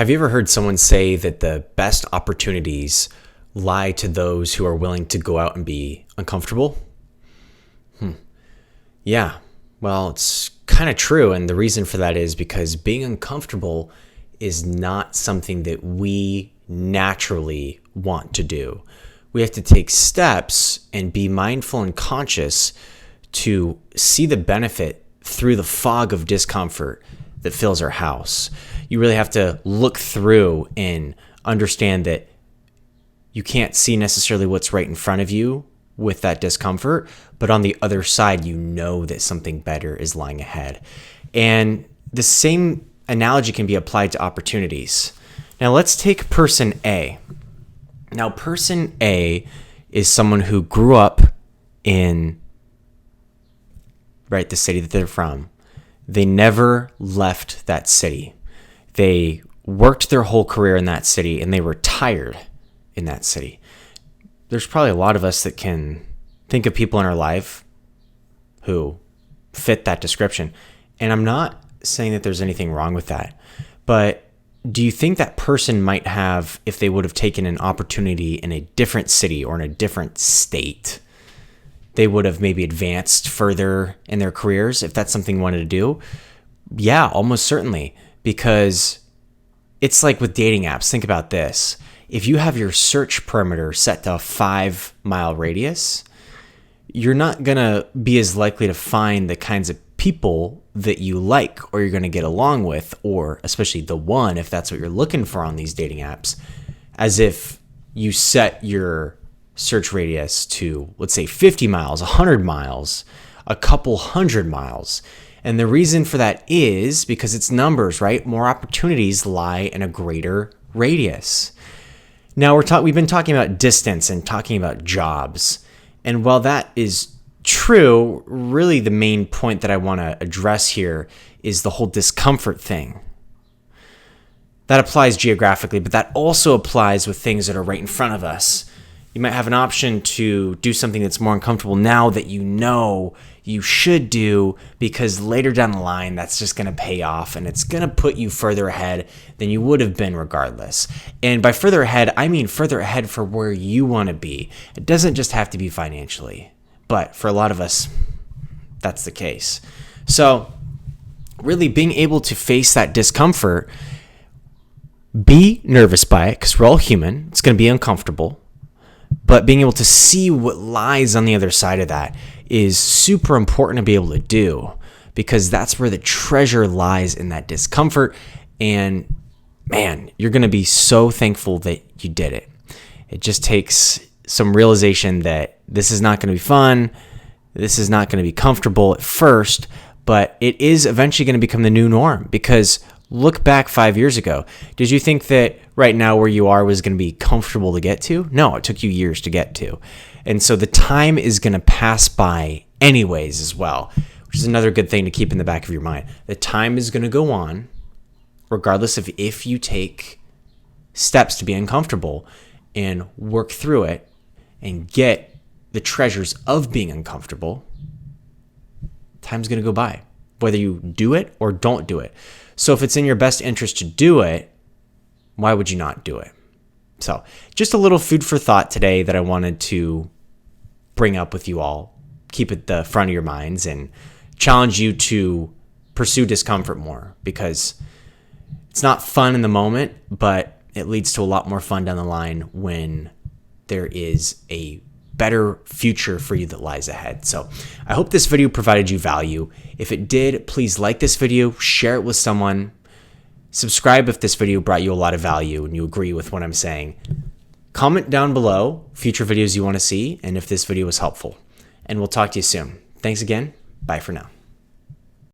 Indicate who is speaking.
Speaker 1: Have you ever heard someone say that the best opportunities lie to those who are willing to go out and be uncomfortable? Yeah, well, it's kind of true. And the reason for that is because being uncomfortable is not something that we naturally want to do. We have to take steps and be mindful and conscious to see the benefit through the fog of discomfort that fills our house. You really have to look through and understand that you can't see necessarily what's right in front of you with that discomfort, but on the other side, you know that something better is lying ahead. And the same analogy can be applied to opportunities. Now let's take person A. Now person A is someone who grew up in the city that they're from. They never left that city. They worked their whole career in that city and they retired in that city. There's probably a lot of us that can think of people in our life who fit that description. And I'm not saying that there's anything wrong with that. But do you think that person might have, if they would have taken an opportunity in a different city or in a different state, they would have maybe advanced further in their careers if that's something they wanted to do? Yeah, almost certainly. Because it's like with dating apps. Think about this. If you have your search perimeter set to a 5-mile radius, you're not going to be as likely to find the kinds of people that you like or you're going to get along with, or especially the one, if that's what you're looking for on these dating apps, as if you set your search radius to, let's say, 50 miles, 100 miles, a couple hundred miles. And the reason for that is because it's numbers, right? More opportunities lie in a greater radius. Now we've been talking about distance and talking about jobs. And while that is true, really the main point that I want to address here is the whole discomfort thing. That applies geographically, but that also applies with things that are right in front of us. You might have an option to do something that's more uncomfortable now that you know you should do, because later down the line, that's just going to pay off and it's going to put you further ahead than you would have been regardless. And by further ahead, I mean further ahead for where you want to be. It doesn't just have to be financially, but for a lot of us, that's the case. So really being able to face that discomfort, be nervous by it, because we're all human. It's going to be uncomfortable. But being able to see what lies on the other side of that is super important to be able to do, because that's where the treasure lies, in that discomfort. And man, you're going to be so thankful that you did it. It just takes some realization that this is not going to be fun. This is not going to be comfortable at first, but it is eventually going to become the new norm. Because look back 5 years ago. Did you think that right now where you are was going to be comfortable to get to? No, it took you years to get to. And so the time is going to pass by anyways as well, which is another good thing to keep in the back of your mind. The time is going to go on regardless of if you take steps to be uncomfortable and work through it and get the treasures of being uncomfortable. Time's going to go by, whether you do it or don't do it. So if it's in your best interest to do it, why would you not do it? So just a little food for thought today that I wanted to bring up with you all. Keep it at the front of your minds and challenge you to pursue discomfort more, because it's not fun in the moment, but it leads to a lot more fun down the line when there is a better future for you that lies ahead. So I hope this video provided you value. If it did, please like this video, share it with someone, subscribe if this video brought you a lot of value and you agree with what I'm saying. Comment down below future videos you want to see and if this video was helpful. And we'll talk to you soon. Thanks again. Bye for now.